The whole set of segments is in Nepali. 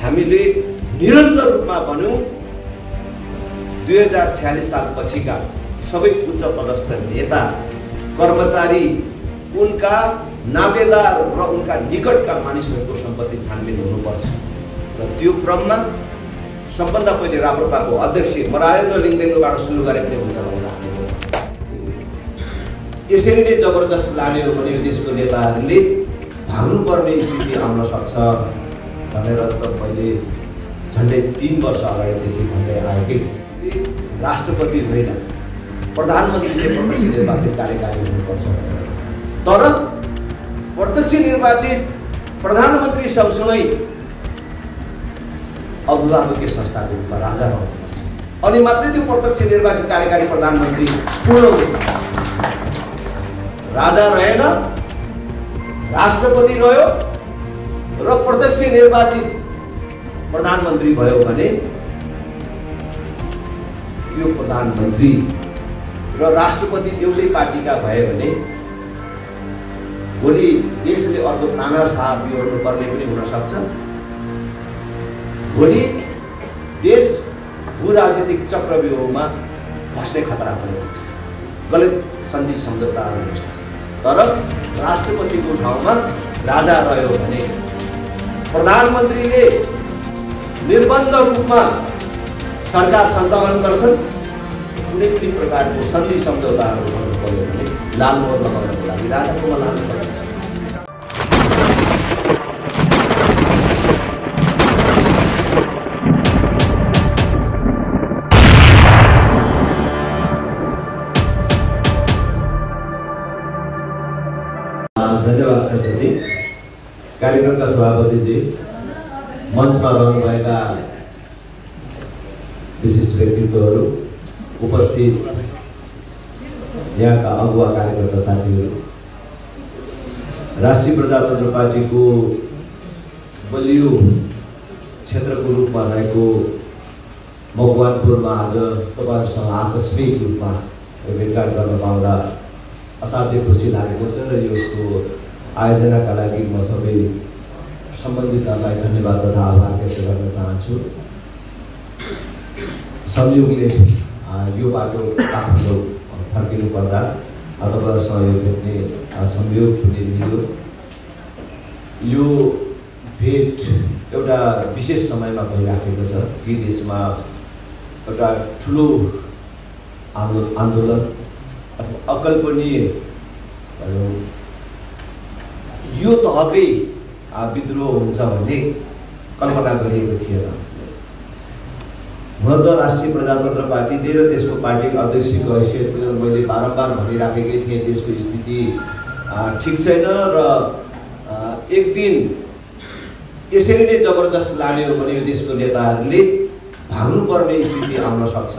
हामीले निरन्तर रूपमा भन्यौं 2046 साल पछिका सबै उच्च पदस्थ नेता कर्मचारी उनका नातेदार र उनका निकटका मानिसहरूको सम्पत्ति छानबिन हुनुपर्छ र त्यो क्रममा सबभन्दा पहिले राप्रपाको अध्यक्ष मरायन्द्र लिङदेनबाट सुरु गरे पनि हुन्छ होला। यसरी नै जबरजस्त लाने हो भने यो देशको नेताहरूले भाग्नुपर्ने स्थिति आउन सक्छ भनेर त मैले झन्डै 3 वर्ष अगाडिदेखि भन्दै आएकै थिएँ। राष्ट्रपति होइन प्रधानमन्त्री चाहिँ प्रत्यक्ष निर्वाचित कार्यकारी हुनुपर्छ तर प्रत्यक्ष निर्वाचित प्रधानमन्त्री सँगसँगै अभिभावकीय संस्थाको रूपमा राजा रहनुपर्छ अनि मात्रै त्यो प्रत्यक्ष निर्वाचित कार्यकारी प्रधानमन्त्री पूर्ण हुन्छ। राजा रहेन राष्ट्रपति रह्यो र प्रत्यक्ष निर्वाचित प्रधानमन्त्री भयो भने त्यो प्रधानमन्त्री र राष्ट्रपति एउटै पार्टीका भए भने भोलि देशले अर्को तानाशाह बिहोर्नु पर्ने पनि हुन सक्छ। भोलि देश भू राजनीतिक चक्रव्यूहमा फस्ने खतरा पनि हुन्छ। गलत सन्धि सम्झौताहरू हुन सक्छ तर राष्ट्रपतिको ठाउँमा राजा रह्यो भने प्रधानमन्त्रीले निर्बन्ध रूपमा सरकार सञ्चालन गर्छन्। कुनै पनि प्रकारको सन्धि सम्झौताहरू गर्नु पर्यो भने लालमोहर लगाउनको लागि राजाकोमा लानुपर्छ। धन्यवाद सरस्वती। कार्यक्रमका सभापतिजी, मञ्चमा रहनुभएका विशिष्ट व्यक्तित्वहरू, उपस्थित यहाँका अगुवा कार्यकर्ता साथीहरू, राष्ट्रिय प्रजातन्त्र पार्टीको बलियो क्षेत्रको रूपमा रहेको मकवानपुरमा आज तपाईँहरूसँग आकस्मिक रूपमा भेटघाट गर्न पाउँदा असाध्यै खुसी लागेको छ र यसको आयोजनाका लागि म सबै सम्बन्धितहरूलाई धन्यवाद तथा आभार व्यक्त गर्न चाहन्छु। संयोगले यो बाटो काठमाडौँ फर्किनु पर्दा तपाईँहरूसँग यो भेट्ने संयोग मिल्यो। यो भेट एउटा विशेष समयमा भइराखेको छ कि देशमा एउटा ठुलो आन्दोलन अथवा अकल्पनीय यो तहकै विद्रोह हुन्छ भन्ने कल्पना गरिएको थिएन। हुन त राष्ट्रिय प्रजातन्त्र पार्टीले र त्यसको पार्टी अध्यक्षको हैसियतले मैले बारम्बार भनिराखेकै थिएँ देशको स्थिति ठिक छैन र एक दिन यसरी नै जबरजस्त लाने हो भने यो देशको नेताहरूले भाग्नुपर्ने स्थिति आउन सक्छ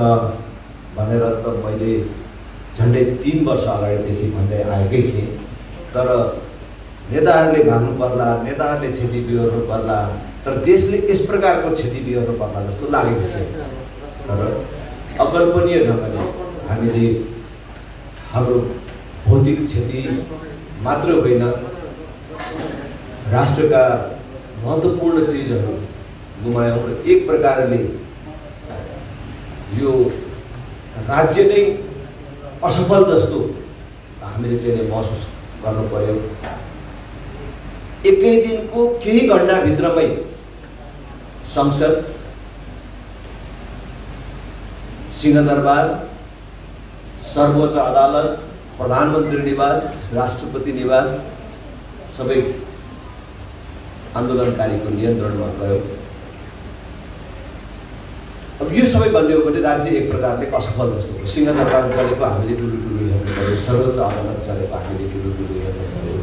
भनेर त मैले झन्डै 3 वर्ष अगाडिदेखि भन्दै आएकै थिएँ। तर नेताहरूले भाग्नु पर्ला, नेताहरूले क्षति बिहोर्नु पर्ला, तर देशले यस प्रकारको क्षति बिहोर्नु पर्ला जस्तो लागेको थियो। तर अकल्पनीय ढङ्गले हामीले हाम्रो भौतिक क्षति मात्र होइन राष्ट्रका महत्त्वपूर्ण चिजहरू गुमायौँ र एक प्रकारले यो राज्य नै असफल जस्तो हामीले चाहिँ महसुस गर्नु पर्यो। एकै दिनको केही घण्टाभित्रमै संसद, सिंहदरबार, सर्वोच्च अदालत, प्रधानमन्त्री निवास, राष्ट्रपति निवास सबै आन्दोलनकारीको नियन्त्रणमा गयो। अब यो सबै बन्ने हो भने राज्य एक प्रकारले असफल जस्तो हो। सिंहदरबार चलेको हामीले ठुलो हेर्नु पर्यो, सर्वोच्च अदालत चलेको हामीले ठुलो हेर्नु पर्यो।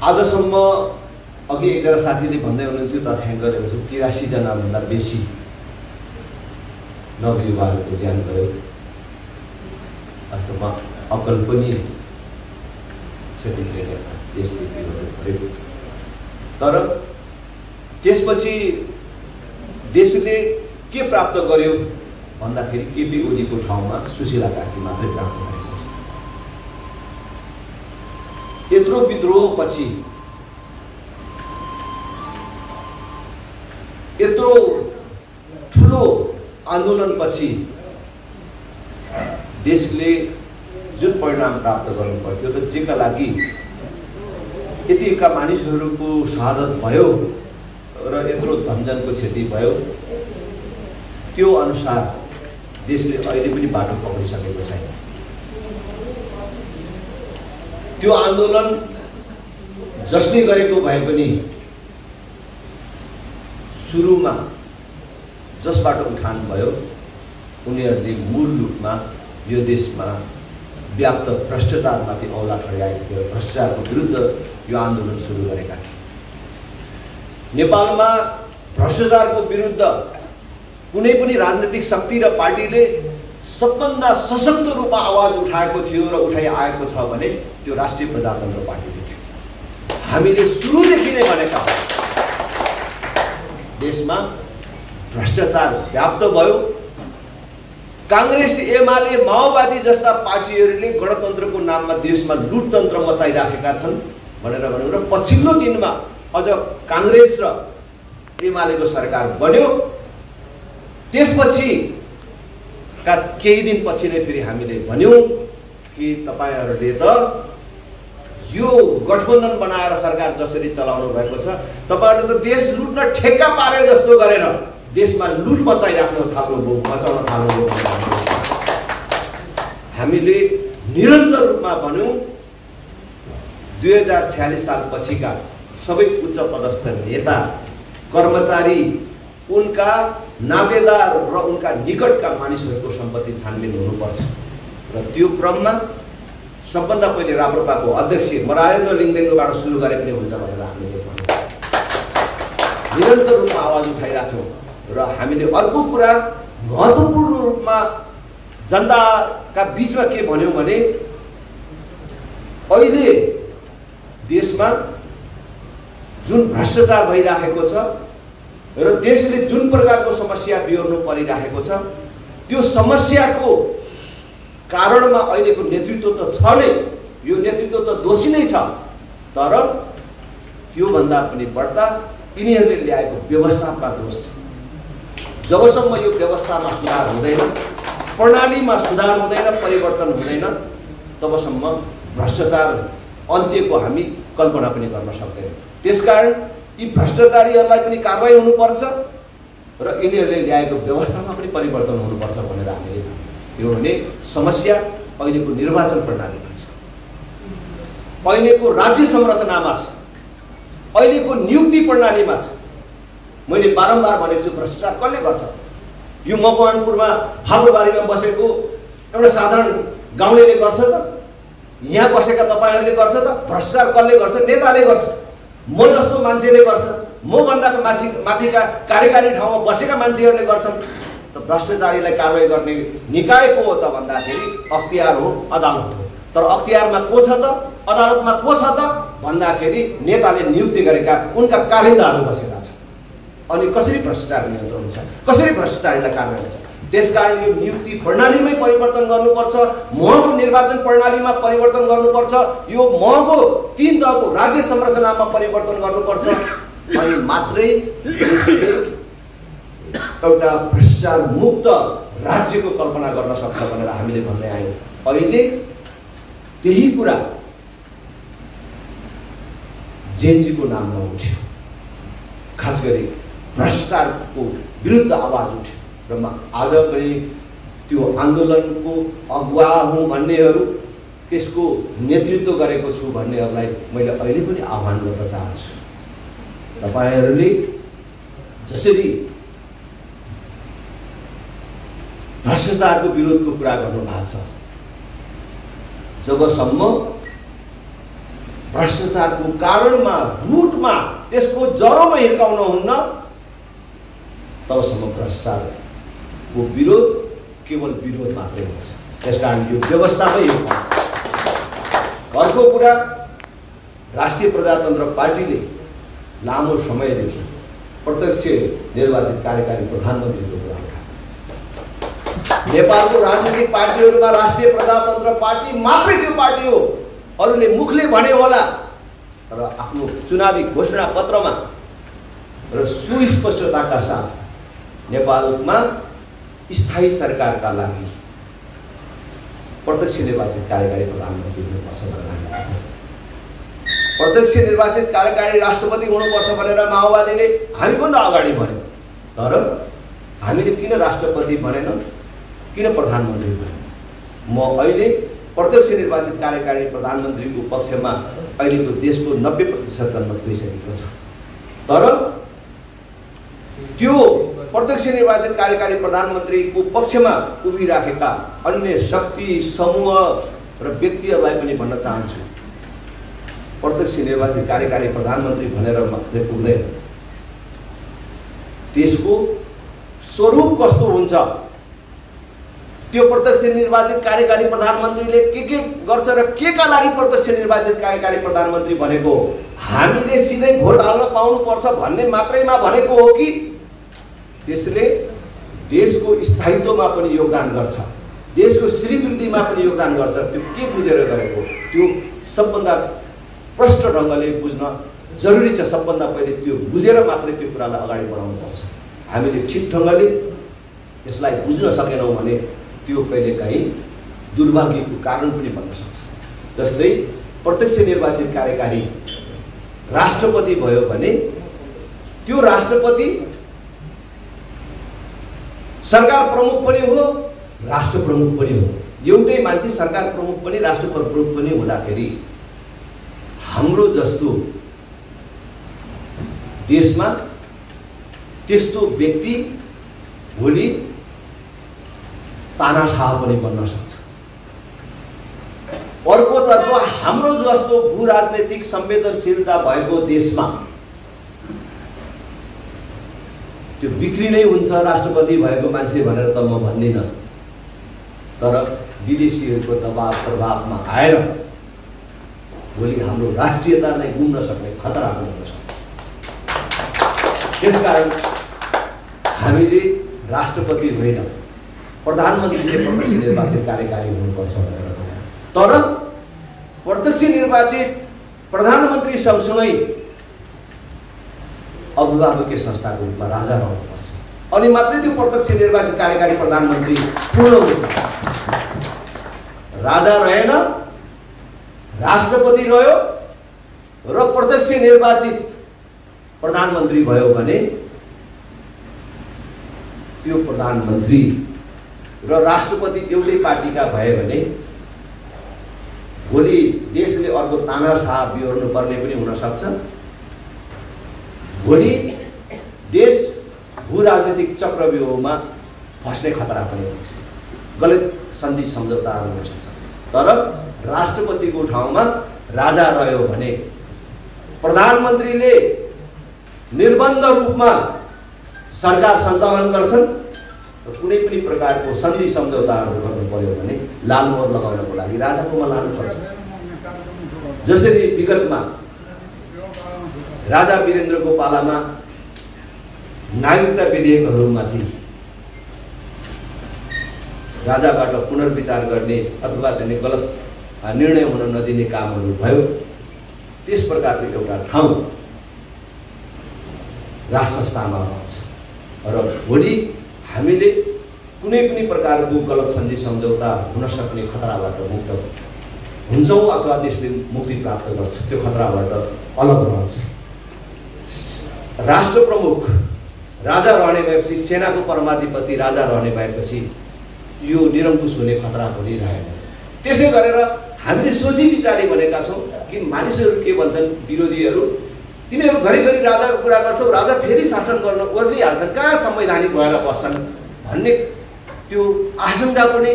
आजसम्म अघि एकजना साथीले भन्दै हुनुहुन्थ्यो तथ्याङ्क गरेको 83 जनाभन्दा बेसी नवयुवाहरूको ज्यान गयो। वास्तवमा अकल्पनीय क्षति चाहिँ देशले बिहोर्नु पर्यो। तर त्यसपछि देशले के प्राप्त गर्यो भन्दाखेरि केपी ओलीको ठाउँमा सुशीला कार्की मात्रै प्राप्त भएको छ। यत्रो विद्रोहपछि यत्रो ठुलो आन्दोलनपछि देशले जुन परिणाम प्राप्त गर्नु पर्थ्यो र जेका लागि यतिका मानिसहरूको शहादत भयो र यत्रो धनजनको क्षति भयो, त्यो अनुसार देशले अहिले पनि बाटो पक्रिसकेको छैन। त्यो आन्दोलन जसले गरेको भए पनि सुरुमा जसबाट उठान भयो उनीहरूले मूल रूपमा यो देशमा व्याप्त भ्रष्टाचारमाथि औँला ठड्याएको थियो। भ्रष्टाचारको विरुद्ध यो आन्दोलन सुरु गरेका थिए। नेपालमा भ्रष्टाचारको विरुद्ध कुनै पनि राजनीतिक शक्ति र पार्टीले सबभन्दा सशक्त रूपमा आवाज उठाएको थियो र उठाइ आएको छ भने त्यो राष्ट्रिय प्रजातन्त्र पार्टीले थियो। हामीले सुरुदेखि नै भनेका देशमा भ्रष्टाचार व्याप्त भयो। कांग्रेस, एमाले, माओवादी जस्ता पार्टीहरूले गणतन्त्रको नाममा देशमा लुटतन्त्र मचाइराखेका छन् भनेर भनौँ र पछिल्लो दिनमा अझ कांग्रेस र एमालेको सरकार बन्यो। त्यसपछि का केही दिनपछि नै फेरि हामीले भन्यौँ कि तपाईहरुले त यो गठबन्धन बनाएर सरकार जसरी चलाउनु भएको छ, तपाईहरुले त देश लुट्न ठेक्का पारे जस्तो गरेर देशमा लुट मचाइराख्न थाल्नुभयो, मचाउन थाल्नुभयो। हामीले निरन्तर रूपमा भन्यौँ 2046 साल पछिका सबै उच्च पदस्थ नेता, कर्मचारी, उनका नातेदार र उनका निकटका मानिसहरूको सम्पत्ति छानबिन हुनुपर्छ र त्यो क्रममा सबभन्दा पहिले राप्रपाको अध्यक्ष मरायन्द्र लिङदेनबाट सुरु गरे पनि हुन्छ भनेर हामीले भन्यौँ। निरन्तर रूपमा आवाज उठाइराख्यौँ र हामीले अर्को कुरा महत्त्वपूर्ण रूपमा जनताका बीचमा के भन्यौँ भने अहिले देशमा जुन भ्रष्टाचार भइराखेको छ र देशले जुन प्रकारको समस्या बिहोर्नु परिराखेको छ, त्यो समस्याको कारणमा अहिलेको नेतृत्व त छ नै, यो नेतृत्व त दोषी नै छ, तर त्यो भन्दा पनि बढ्ता यिनीहरूले ल्याएको व्यवस्थामा दोष छ। जबसम्म यो व्यवस्थामा सुधार हुँदैन, प्रणालीमा सुधार हुँदैन, परिवर्तन हुँदैन, तबसम्म भ्रष्टाचार अन्त्यको हामी कल्पना पनि गर्न सक्दैनौँ। त्यसकारण यी भ्रष्टाचारीहरूलाई पनि कारबाही हुनुपर्छ र यिनीहरूले ल्याएको व्यवस्थामा पनि परिवर्तन हुनुपर्छ भनेर हामीले किनभने समस्या अहिलेको निर्वाचन प्रणालीमा छ, अहिलेको राज्य संरचनामा छ, अहिलेको नियुक्ति प्रणालीमा छ। मैले बारम्बार भनेको छु भ्रष्टाचार कसले गर्छ? यो मकवानपुरमा फाल्टोबारीमा बसेको एउटा साधारण गाउँलेले गर्छ त? यहाँ बसेका तपाईहरुले गर्छ त? भ्रष्टाचार कसले गर्छ? नेताले गर्छ, म जस्तो मान्छेले गर्छ, म भन्दा माथिका कार्यकारी ठाउँमा बसेका मान्छेहरूले गर्छन्। त भ्रष्टाचारीलाई कारबाही गर्ने निकाय को हो त भन्दाखेरि अख्तियार हो, अदालत हो। तर अख्तियारमा को छ त, अदालतमा को छ त भन्दाखेरि नेताले नियुक्ति गरेका उनका कालिन्दाहरू बसेका छन्। अनि कसरी भ्रष्टाचार नियन्त्रण हुन्छ, कसरी भ्रष्टाचारीलाई कारबाही हुन्छ? त्यसकारण यो नियुक्ति प्रणालीमै परिवर्तन गर्नुपर्छ, महँगो निर्वाचन प्रणालीमा परिवर्तन गर्नुपर्छ, यो महँगो 3 तहको राज्य संरचनामा परिवर्तन गर्नुपर्छ। अनि मात्रै एउटा भ्रष्टाचार मुक्त राज्यको कल्पना गर्न सक्छ भनेर हामीले भन्दै आयौँ। अहिले त्यही कुरा जेनजीको नाममा उठ्यो, खास गरी भ्रष्टाचारको विरुद्ध आवाज उठ्यो र म आज पनि त्यो आन्दोलनको अगुवा हुँ भन्नेहरू, त्यसको नेतृत्व गरेको छु भन्नेहरूलाई मैले अहिले पनि आह्वान गर्न चाहन्छु। तपाईहरुले जसरी भ्रष्टाचारको विरोधको कुरा गर्नु भएको छ, जबसम्म भ्रष्टाचारको कारणमा, रुटमा, त्यसको जरोमा हिर्काउनुहुन्न, तबसम्म भ्रष्टाचारको विरोध केवल विरोध मात्रै हुन्छ। त्यसकारण यो व्यवस्थामै हो। अर्को कुरा, राष्ट्रिय प्रजातन्त्र पार्टीले लामो समयदेखि प्रत्यक्ष निर्वाचित कार्यकारी प्रधानमन्त्रीको कुरा उठायो। नेपालको राजनीतिक पार्टीहरूमा राष्ट्रिय प्रजातन्त्र पार्टी मात्रै त्यो पार्टी हो। अरूले मुखले भने होला तर आफ्नो चुनावी घोषणा पत्रमा र सुस्पष्टताका साथ नेपालमा स्थायी सरकारका लागि प्रत्यक्ष निर्वाचित कार्यकारी प्रधानमन्त्री हुनुपर्छ भनेर प्रत्यक्ष निर्वाचित कार्यकारी राष्ट्रपति हुनुपर्छ भनेर माओवादीले हामीभन्दा अगाडि भन्यो। तर हामीले किन राष्ट्रपति भनेन, किन प्रधानमन्त्री भनेन? म अहिले प्रत्यक्ष निर्वाचित कार्यकारी प्रधानमन्त्रीको पक्षमा अहिलेको देशको 90% जनमत गइसकेको छ। तर त्यो प्रत्यक्ष निर्वाचित कार्यकारी प्रधानमन्त्रीको पक्षमा उभिराखेका अन्य शक्ति समूह र व्यक्तिहरूलाई पनि भन्न चाहन्छु, प्रत्यक्ष निर्वाचित कार्यकारी प्रधानमन्त्री भनेर मात्रै पुग्दैन। त्यसको स्वरूप कस्तो हुन्छ, त्यो प्रत्यक्ष निर्वाचित कार्यकारी प्रधानमन्त्रीले के गर्छ र केका लागि प्रत्यक्ष निर्वाचित कार्यकारी प्रधानमन्त्री भनेको हामीले सिधै भोट हाल्न पाउनुपर्छ भन्ने मात्रैमा भनेको हो कि त्यसले देशको स्थायित्वमा पनि योगदान गर्छ, देशको श्रीवृद्धिमा पनि योगदान गर्छ? त्यो के बुझेर गरेको? त्यो सबभन्दा प्रष्ट ढङ्गले बुझ्न जरुरी छ। सबभन्दा पहिले त्यो बुझेर मात्रै त्यो कुरालाई अगाडि बढाउनुपर्छ। हामीले ठिक ढङ्गले यसलाई बुझ्न सकेनौँ भने त्यो कहिलेकाहीँ दुर्भाग्यको कारण पनि बन्न सक्छ। जस्तै प्रत्यक्ष निर्वाचित कार्यकारी राष्ट्रपति भयो भने त्यो राष्ट्रपति सरकार प्रमुख पनि हो, राष्ट्र प्रमुख पनि हो। एउटै मान्छे सरकार प्रमुख पनि राष्ट्र प्रमुख पनि हुँदाखेरि हाम्रो जस्तो देशमा त्यस्तो व्यक्ति भोलि तानाशाह पनि बन्न सक्छ। अर्कोतर्फ हाम्रो जस्तो भू राजनैतिक संवेदनशीलता भएको देशमा त्यो बिक्री नै हुन्छ राष्ट्रपति भएको मान्छे भनेर त म भन्दिनँ। तर विदेशीहरूको दबाव प्रभावमा आएर भोलि हाम्रो राष्ट्रियता नै गुम्न सक्ने खतरा पनि हुन सक्छ। त्यसकारण हामीले राष्ट्रपति होइन, प्रधानमन्त्री चाहिँ प्रत्यक्ष निर्वाचित कार्यकारी हुनुपर्छ भनेर। तर प्रत्यक्ष निर्वाचित प्रधानमन्त्री सँगसँगै अभिभावकीय संस्थाको रूपमा राजा रहनुपर्छ, अनि मात्रै त्यो प्रत्यक्ष निर्वाचित कार्यकारी प्रधानमन्त्री पूर्ण हुन्छ। राजा रहेन, राष्ट्रपति रह्यो र प्रत्यक्ष निर्वाचित प्रधानमन्त्री भयो भने त्यो प्रधानमन्त्री र राष्ट्रपति एउटै पार्टीका भए भने भोलि देशले अर्को तानाशाह बिहोर्नु पर्ने पनि हुन सक्छ। भोलि देश भू राजनीतिक चक्रव्यूहमा फस्ने खतरा पनि हुन्छ, गलत सन्धि सम्झौताहरू हुन सक्छ। तर राष्ट्रपतिको ठाउँमा राजा रह्यो भने प्रधानमन्त्रीले निर्बन्ध रूपमा सरकार सञ्चालन गर्छन् र कुनै पनि प्रकारको सन्धि सम्झौताहरू गर्नु पर्यो भने लालमोहर लगाउनको लागि राजाकोमा लानुपर्छ। जसरी विगतमा राजा वीरेन्द्रको पालामा नागरिकता विधेयकहरूमाथि राजाबाट पुनर्विचार गर्ने अथवा चाहिँ गलत निर्णय हुन नदिने कामहरू भयो, त्यस प्रकारको एउटा ठाउँ राज संस्थामा रहन्छ। र भोलि हामीले कुनै पनि प्रकारको गलत सन्धि सम्झौता हुन सक्ने खतराबाट मुक्त हुन्छौँ अथवा त्यसले मुक्ति प्राप्त गर्छ, त्यो खतराबाट अलग रहन्छ। राष्ट्र प्रमुख राजा रहने भएपछि, सेनाको परमाधिपति राजा रहने भएपछि यो निरङ्कुश हुने खतरा पनि रहेन। त्यसै गरेर हामीले सोची विचारी भनेका छौँ कि मानिसहरू के भन्छन्, विरोधीहरू, तिमीहरू घरिघरि राजाको कुरा गर्छौ, राजा फेरि शासन गर्न ओर्लिहाल्छन्, कहाँ संवैधानिक भएर बस्छन् भन्ने त्यो आशंका पनि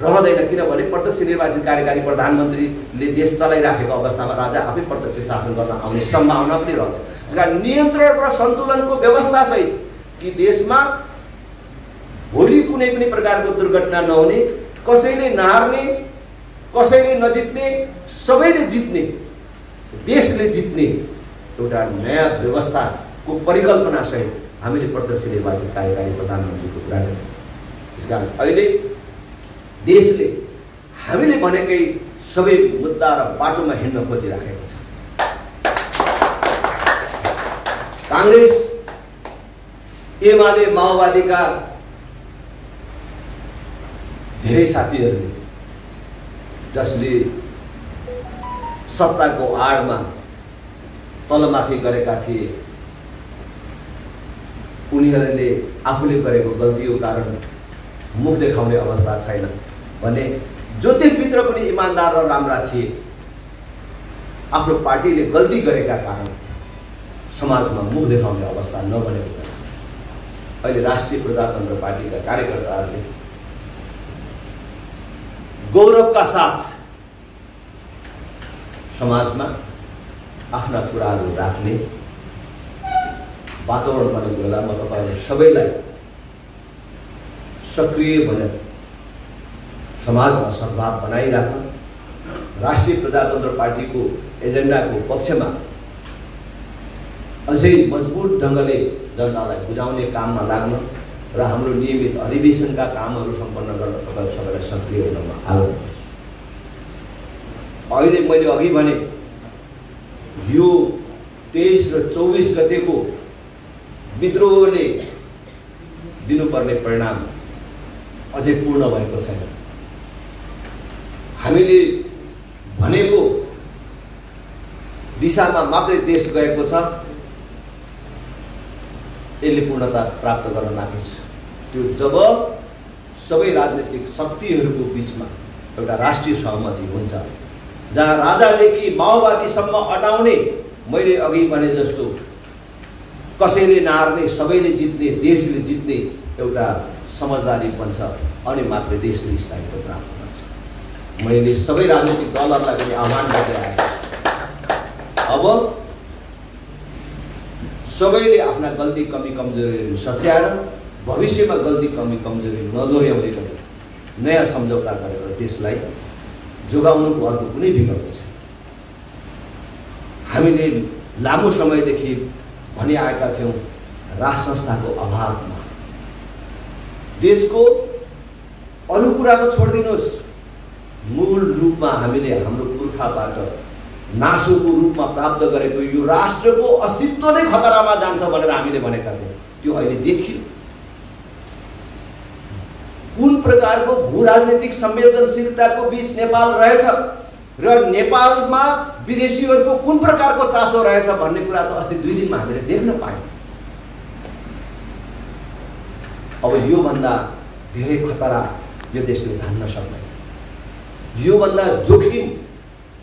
रहँदैन। किनभने प्रत्यक्ष निर्वाचित कार्यकारी प्रधानमन्त्रीले देश चलाइराखेको अवस्थामा राजा आफै प्रत्यक्ष शासन गर्न आउने सम्भावना पनि रहन्छ। त्यसकारण नियन्त्रण र सन्तुलनको व्यवस्थासहित कि देशमा भोलि कुनै पनि प्रकारको दुर्घटना नहुने, कसैले नहार्ने, कसैले नजित्ने, सबैले जित्ने, देशले जित्ने एउटा नयाँ व्यवस्थाको परिकल्पनासहित हामीले प्रत्यक्ष निर्वाचित कार्यकारी प्रधानमन्त्रीको कुरा गर्यौँ। त्यसकारण अहिले देशले हामीले भनेकै सबै मुद्दा र बाटोमा हिँड्न खोजिराखेको छ। काङ्ग्रेस एमाले माओवादीका धेरै साथीहरूले जसले सत्ताको आडमा तलमाथि गरेका थिए, उनीहरूले आफूले गरेको गल्तीको कारण मुख देखाउने अवस्था छैन भने जो त्यसभित्र पनि इमानदार र राम्रा थिए, आफ्नो पार्टीले गल्ती गरेका कारण समाजमा मुख देखाउने अवस्था नबनेको बेला अहिले राष्ट्रिय प्रजातन्त्र पार्टीका कार्यकर्ताहरूले गौरवका साथ समाजमा आफ्ना कुराहरू राख्ने वातावरण बनेको बेला म तपाईहरु सबैलाई सक्रिय बनेर समाजमा सद्भाव बनाइराख्न, राष्ट्रिय प्रजातन्त्र पार्टीको एजेन्डाको पक्षमा अझै मजबुत ढङ्गले जनतालाई बुझाउने काममा लाग्न र हाम्रो नियमित अधिवेशनका कामहरू सम्पन्न गर्न तपाईहरु सबैलाई सक्रिय हुन म आग्रह गर्छु। अहिले मैले अघि भने यो 23 र 24 गतेको विद्रोहले दिनुपर्ने परिणाम अझै पूर्ण भएको छैन। हामीले भनेको दिशामा मात्रै देश गएको छ, यसले पूर्णता प्राप्त गर्न बाँकी छ। त्यो जब सबै राजनीतिक शक्तिहरूको बीचमा एउटा राष्ट्रिय सहमति हुन्छ, जहाँ राजादेखि माओवादीसम्म अटाउने, मैले अघि भने जस्तो कसैले नार्ने, सबैले जित्ने, देशले जित्ने एउटा समझदारी बन्छ, अनि मात्रै देशले स्थायित्व प्राप्त गर्छ। मैले सबै राजनीतिक दलहरूलाई पनि आह्वान गर्दै आएको छु। अब सबैले आफ्ना गल्ती कमी कमजोरीहरू सच्याएर भविष्यमा गल्ती कमी कमजोरी नदोहोर्याउने गरी नयाँ सम्झौता गरेर देशलाई जोगाउनुको अर्को कुनै विकल्प छैन। हामीले लामो समयदेखि भनि आएका थियौँ, राज संस्थाको अभावमा देशको अरू कुरा त छोडिदिनुहोस्, मूल रूपमा हामीले हाम्रो पुर्खाबाट नासोको रूपमा प्राप्त गरेको यो राष्ट्रको अस्तित्व नै खतरामा जान्छ भनेर हामीले भनेका थियौँ। त्यो अहिले देखियो। कुन प्रकारको भू राजनीतिक संवेदनशीलताको बीच नेपाल रहेछ र नेपालमा विदेशीहरूको कुन प्रकारको चासो रहेछ भन्ने कुरा त अस्ति 2 दिनमा हामीले देख्न पायौँ। अब यो भन्दा धेरै खतरा यो देशले धान्न सक्दैन, यो भन्दा जोखिम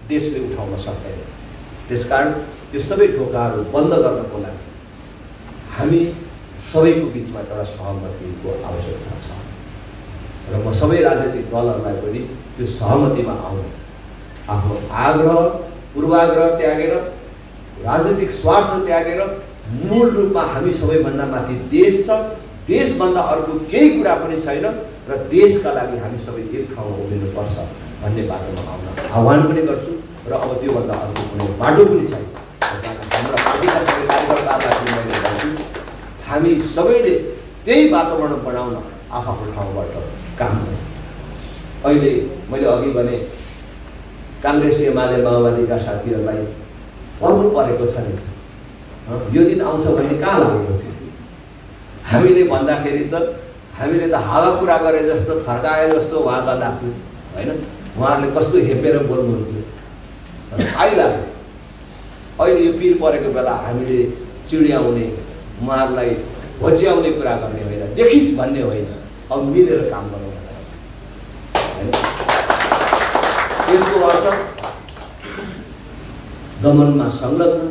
देशले उठाउन सक्दैन। त्यसकारण यो सबै ढोकाहरू बन्द गर्नको लागि हामी सबैको बीचमा एउटा सहमतिको आवश्यकता छ र म सबै राजनीतिक दलहरूलाई पनि त्यो सहमतिमा आउन, आफ्नो आग्रह पूर्वाग्रह त्यागेर, राजनीतिक स्वार्थ त्यागेर मूल रूपमा हामी सबैभन्दा माथि देश छ, देशभन्दा अर्को केही कुरा पनि छैन र देशका लागि हामी सबै एक ठाउँमा उभिनुपर्छ भन्ने बाटोमा आउन आह्वान पनि गर्छु। र अब त्योभन्दा अर्को कुनै बाटो पनि छैन। हाम्रा पार्टीका सबै कार्यकर्ताहरूलाई मैले भन्छु, हामी सबैले त्यही वातावरण बनाउन आफ्नो ठाउँबाट काम गरौँ। अहिले मैले अघि भने काङ्ग्रेस एमाले माओवादीका साथीहरूलाई पर्नु परेको छ नि, यो दिन आउँछ भन्ने कहाँ लागेको थियो? हामीले भन्दाखेरि त हामीले त हावा कुरा गरे जस्तो, थर्काए जस्तो उहाँलाई लाग्थ्यो होइन। उहाँहरूले कस्तो हेपेर बोल्नुहुन्थ्यो, आइलाग्यो। अहिले यो पिर परेको बेला हामीले चिड्याउने, उहाँहरूलाई भच्याउने कुरा गर्ने होइन, देखिस् भन्ने होइन, अब मिलेर काम गरौँ होइन। यसको अर्थ दमनमा संलग्न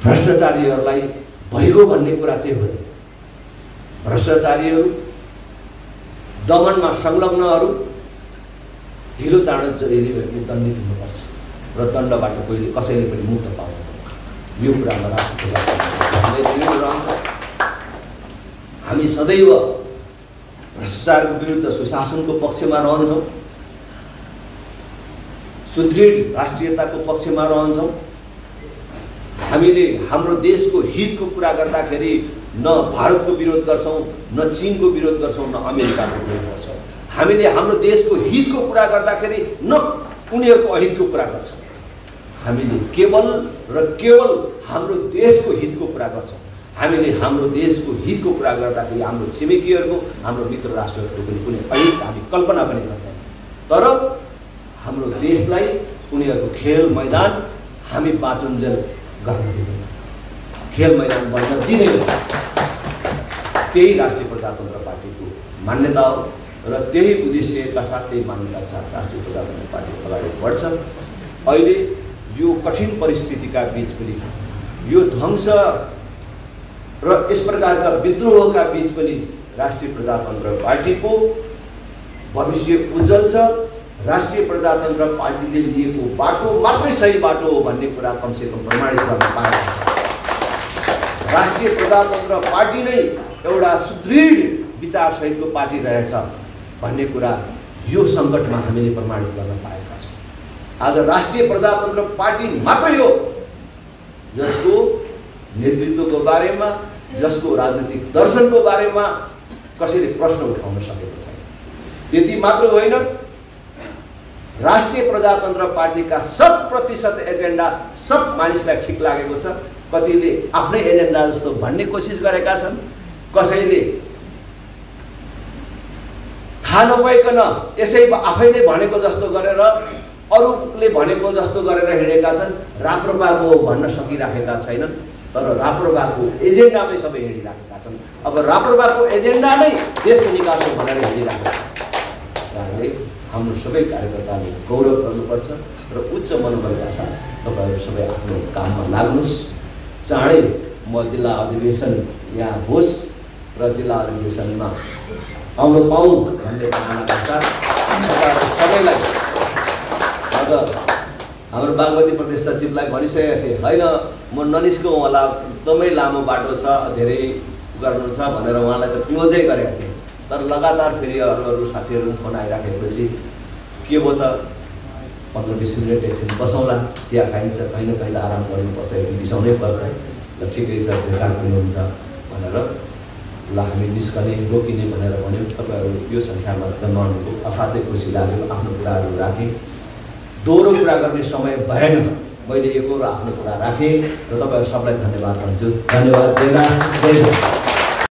भ्रष्टाचारीहरूलाई भइगयो भन्ने कुरा चाहिँ हो। भ्रष्टाचारीहरू, दमनमा संलग्नहरू ढिलो चाँडो जहिले पनि दण्डित हुनुपर्छ र दण्डबाट कोहीले कसैले पनि मुक्त पाउनु, यो कुरामा रहन्छ। हामी सदैव भ्रष्टाचारको विरुद्ध सुशासनको पक्षमा रहन्छौँ, सुदृढ राष्ट्रियताको पक्षमा रहन्छौँ। हामीले हाम्रो देशको हितको कुरा गर्दाखेरि न भारतको विरोध गर्छौँ, न चीनको विरोध गर्छौँ, न अमेरिकाको विरोध गर्छौँ। हामीले हाम्रो देशको हितको कुरा गर्दाखेरि न उनीहरूको अहितको कुरा गर्छौँ। हामीले केवल र केवल हाम्रो देशको हितको कुरा गर्छौँ। हामीले हाम्रो देशको हितको कुरा गर्दाखेरि हाम्रो छिमेकीहरूको हाम्रो मित्र राष्ट्रहरूको पनि कुनै अहित हामी कल्पना पनि गर्दैन। तर हाम्रो देशलाई उनीहरूको खेल मैदान हामी बाँचुन्जेल गर्न दिँदैन, खेल मैदान बन्न दिँदैन। त्यही राष्ट्रिय प्रजातन्त्र पार्टीको मान्यता हो र त्यही उद्देश्यका साथ त्यही मान्यताका साथ राष्ट्रिय प्रजातन्त्र पार्टी अगाडि बढ्छ। अहिले यो कठिन परिस्थितिका बीच पनि, यो ध्वंस र यस प्रकारका विद्रोहका बीच पनि राष्ट्रिय प्रजातन्त्र पार्टीको भविष्य उज्जवल छ। राष्ट्रिय प्रजातन्त्र पार्टीले लिएको बाटो मात्रै सही बाटो हो भन्ने कुरा कमसेकम प्रमाणित गर्न पाएको छ। राष्ट्रिय प्रजातन्त्र पार्टी नै एउटा सुदृढ विचार सहितको पार्टी रहेछ भन्ने कुरा यो सङ्कटमा हामीले प्रमाणित गर्न पाएका छौँ। आज राष्ट्रिय प्रजातन्त्र पार्टी मात्रै हो जसको नेतृत्वको बारेमा, जसको राजनीतिक दर्शनको बारेमा कसैले प्रश्न उठाउन सकेको छैन। त्यति मात्र होइन, राष्ट्रिय प्रजातन्त्र पार्टीका 100% एजेन्डा सब मानिसलाई ठिक लागेको छ। कतिले आफ्नै एजेन्डा जस्तो भन्ने कोसिस गरेका छन्, कसैले थाहा नपाइकन यसै आफैले भनेको जस्तो गरेर, अरूले भनेको जस्तो गरेर हिँडेका छन्। राप्रपाको भन्न सकिराखेका छैनन्, तर राप्रपाको एजेन्डामै सबै हिँडिराखेका छन्। अब राप्रपाको एजेन्डा नै देशको निकास हो भनेर हिँडिराखेका छन्। कारणले हाम्रो सबै कार्यकर्ताले गौरव गर्नुपर्छ र उच्च मनोबलका साथ तपाईँहरू सबै आफ्नो काममा लाग्नुहोस्। चाँडै म जिल्ला अधिवेशन यहाँ होस् र जिल्ला अधिवेशनमा आउन पाऊँ भन्ने चाहनाका साथ तपाईँहरू सबैलाई अझ हाम्रो बागमती प्रदेश सचिवलाई भनिसकेको थिएँ, होइन म ननिस्कौँ होला, एकदमै लामो बाटो छ, धेरै गर्नु छ भनेर उहाँलाई त क्लोजै गरेको थिएँ। तर लगातार फेरि अरू साथीहरू फोन आइराखेपछि के भयो त 15-20 मिनट एकछिन बसौँला, चिया खाइन्छ, कहीँ न कहीँ त आराम गर्नुपर्छ, एकछिन बिसाउनै पर्छ, ल ठिकै छ भेटघाट पनि हुन्छ भनेर ल हामी निस्कने रोकिने भनेर भन्यो। तपाईँहरू यो सङ्ख्यामा जन्माउनुको असाध्यै खुसी लाग्यो। आफ्नो कुराहरू राखेँ, दोहोरो कुरा गर्ने समय भएन, मैले एकहोरो आफ्नो कुरा राखेँ र तपाईँहरू सबलाई धन्यवाद भन्छु। धन्यवाद। जय